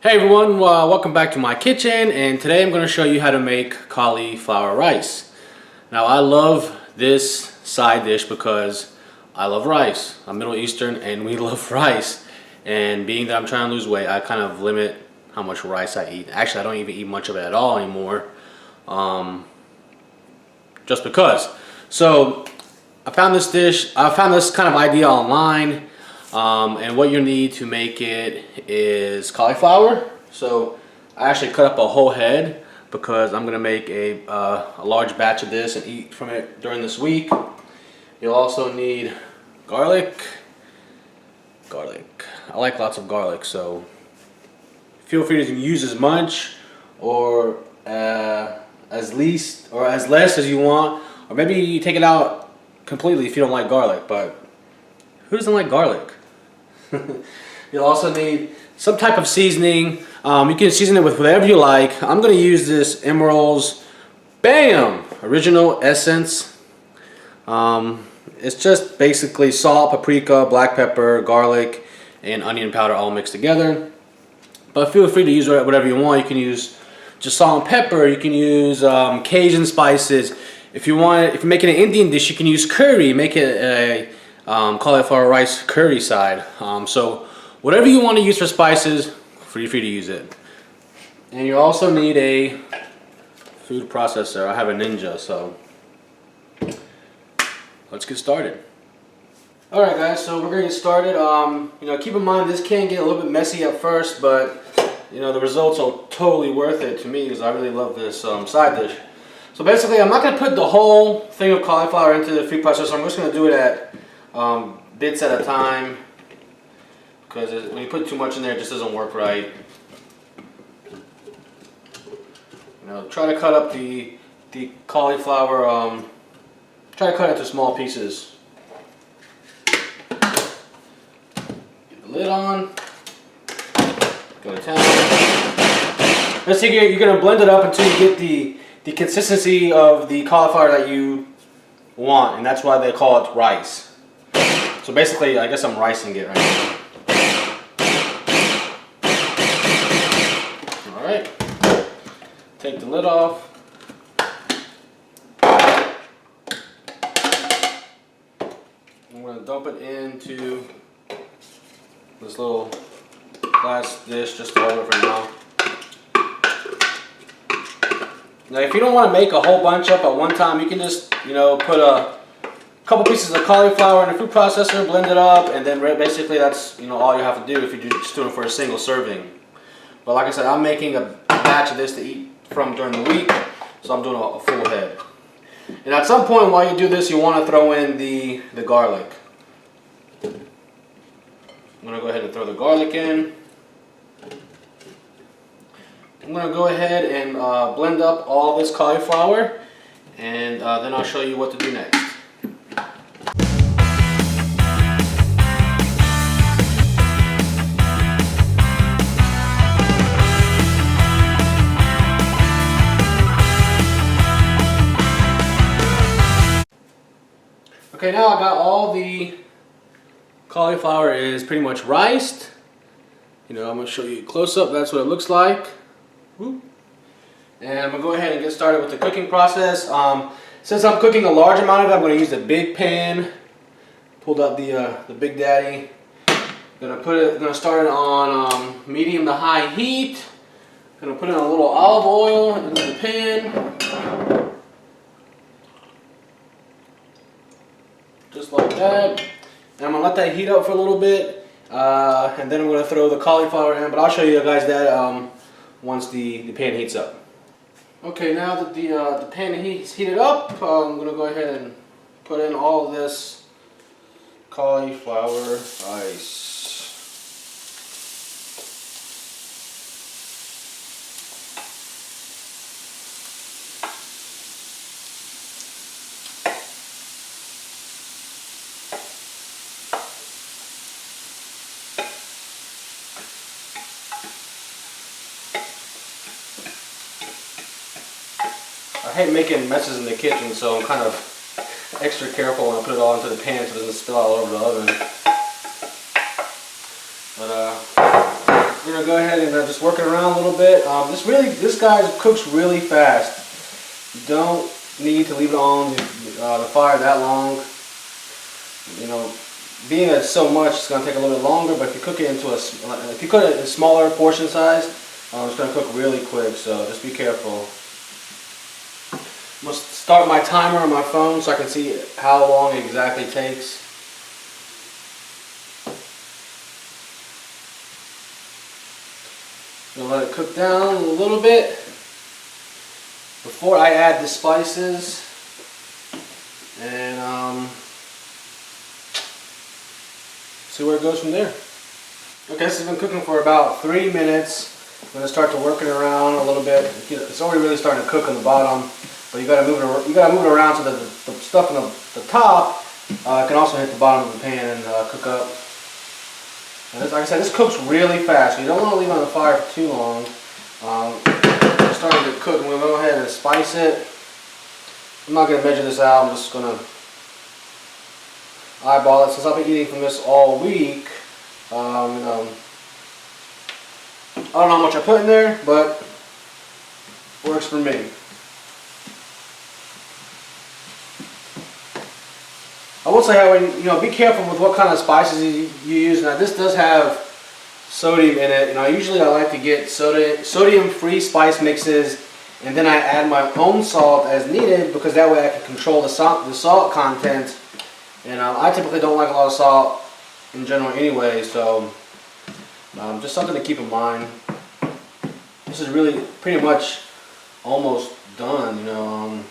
Hey everyone, welcome back to my kitchen, and today I'm going to show you how to make cauliflower rice. Now I love this side dish because I love rice. I'm Middle Eastern and we love rice, and being that I'm trying to lose weight, I kind of limit how much rice I eat. Actually, I don't even eat much of it at all anymore, just because. So I found this kind of idea online. And what you need to make it is cauliflower. So I actually cut up a whole head because I'm going to make a large batch of this and eat from it during this week. You'll also need garlic. I like lots of garlic, so feel free to use as much or as less as you want, or maybe you take it out completely if you don't like garlic. But who doesn't like garlic? You'll also need some type of seasoning. You can season it with whatever you like. I'm going to use this Emerald's Original Essence. It's just basically salt, paprika, black pepper, garlic, and onion powder all mixed together. But feel free to use whatever you want. You can use just salt and pepper. You can use Cajun spices. If you're making an Indian dish, you can use curry. Make it a cauliflower rice curry side. So whatever you want to use for spices, feel free to use it. And you also need a food processor. I have a Ninja, so let's get started. Alright guys, so we're going to get started. Keep in mind this can get a little bit messy at first, but the results are totally worth it to me because I really love this side dish. So basically, I'm not going to put the whole thing of cauliflower into the food processor. I'm just going to do it at bits at a time, because when you put too much in there, it just doesn't work right. Try to cut up the cauliflower. Try to cut it into small pieces. Get the lid on. Go to town. Let's see, you're gonna blend it up until you get the consistency of the cauliflower that you want, and that's why they call it rice. So basically, I guess I'm ricing it right now. Alright. Take the lid off. I'm going to dump it into this little glass dish just to hold it for now. Now if you don't want to make a whole bunch up at one time, you can just, put a couple pieces of cauliflower in a food processor, blend it up, and then basically that's all you have to do if you're just doing it for a single serving. But like I said, I'm making a batch of this to eat from during the week, so I'm doing a full head. And at some point while you do this, you want to throw in the garlic. I'm going to go ahead and throw the garlic in. I'm going to go ahead and blend up all this cauliflower, and then I'll show you what to do next. Okay, now I got all the cauliflower is pretty much riced. I'm going to show you close up. That's what it looks like. Woo. And I'm going to go ahead and get started with the cooking process. Since I'm cooking a large amount of it, I'm going to use a big pan. Pulled out the Big Daddy. Going to start it on medium to high heat. Going to put in a little olive oil into the pan. Just like that. And I'm going to let that heat up for a little bit. And then I'm going to throw the cauliflower in. But I'll show you guys that once the pan heats up. Okay, now that the pan is heated up, I'm going to go ahead and put in all of this cauliflower rice. I hate making messes in the kitchen, so I'm kind of extra careful when I put it all into the pan so it doesn't spill all over the oven. But we're going to go ahead and just work it around a little bit. This guy cooks really fast. You don't need to leave it on the fire that long. You know, being that it's so much, it's gonna take a little bit longer. But if you cook it if you cook it in smaller portion size, it's gonna cook really quick. So just be careful. I'm gonna start my timer on my phone so I can see how long it exactly takes. I'm gonna let it cook down a little bit before I add the spices, and see where it goes from there. Okay, this has been cooking for about 3 minutes. I'm gonna start to work it around a little bit. It's already really starting to cook on the bottom, but you gotta move it around so that the stuff on the top can also hit the bottom of the pan and cook up. And like I said, this cooks really fast, so you don't want to leave it on the fire for too long. It's starting to cook. I'm going to go ahead and spice it. I'm not going to measure this out. I'm just going to eyeball it. Since I've been eating from this all week, I don't know how much I put in there, but it works for me. I will say, how be careful with what kind of spices you use. Now, this does have sodium in it, and I like to get sodium-free spice mixes, and then I add my own salt as needed, because that way I can control the salt content. And I typically don't like a lot of salt in general anyway, so just something to keep in mind. This is really pretty much almost done,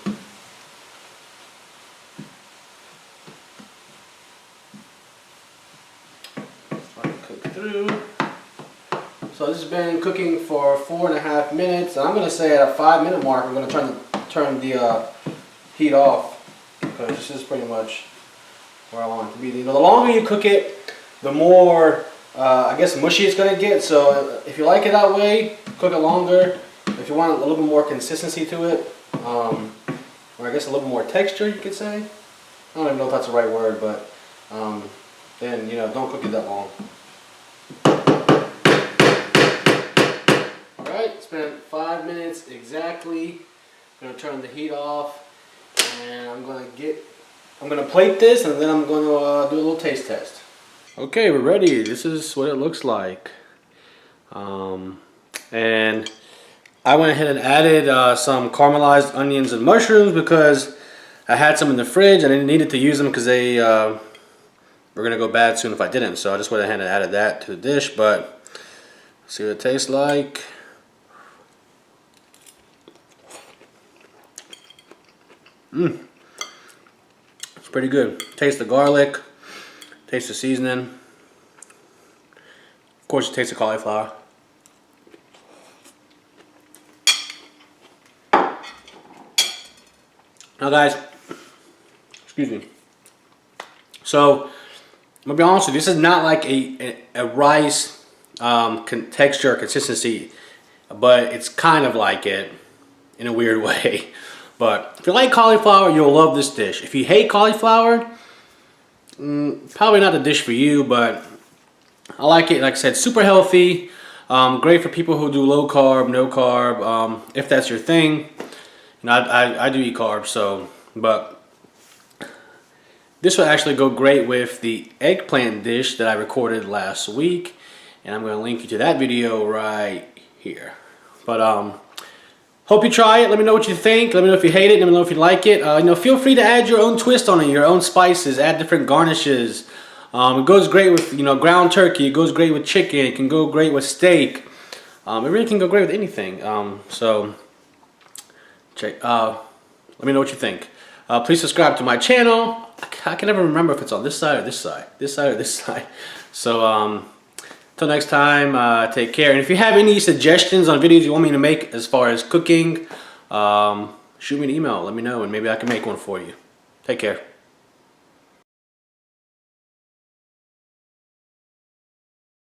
through. So this has been cooking for 4.5 minutes, and I'm going to say at a 5-minute mark I'm going to turn the heat off, because this is pretty much where I want it to be. The longer you cook it, the more I guess mushy it's going to get. So if you like it that way, cook it longer. If you want a little bit more consistency to it, or I guess a little more texture, you could say. I don't even know if that's the right word, but then don't cook it that long. Alright, it's been 5 minutes exactly. I'm going to turn the heat off, and I'm going to plate this, and then I'm going to do a little taste test. Okay, we're ready. This is what it looks like. And I went ahead and added some caramelized onions and mushrooms because I had some in the fridge and I needed to use them because they were going to go bad soon if I didn't. So I just went ahead and added that to the dish, but see what it tastes like. It's pretty good. Taste the garlic, taste the seasoning. Of course, you taste the cauliflower. Now guys, excuse me. So, I'm gonna be honest with you, this is not like a rice texture or consistency, but it's kind of like it in a weird way. But if you like cauliflower, you'll love this dish. If you hate cauliflower, probably not the dish for you, but I like it. Like I said, super healthy, great for people who do low carb, no carb, if that's your thing. I do eat carbs, so, but this would actually go great with the eggplant dish that I recorded last week, and I'm going to link you to that video right here. But hope you try it. Let me know what you think. Let me know if you hate it. Let me know if you like it. Feel free to add your own twist on it, your own spices. Add different garnishes. It goes great with ground turkey. It goes great with chicken. It can go great with steak. It really can go great with anything. So. Let me know what you think. Please subscribe to my channel. I can never remember if it's on this side or this side. This side or this side. So until next time, take care. And if you have any suggestions on videos you want me to make as far as cooking, shoot me an email. Let me know and maybe I can make one for you. Take care.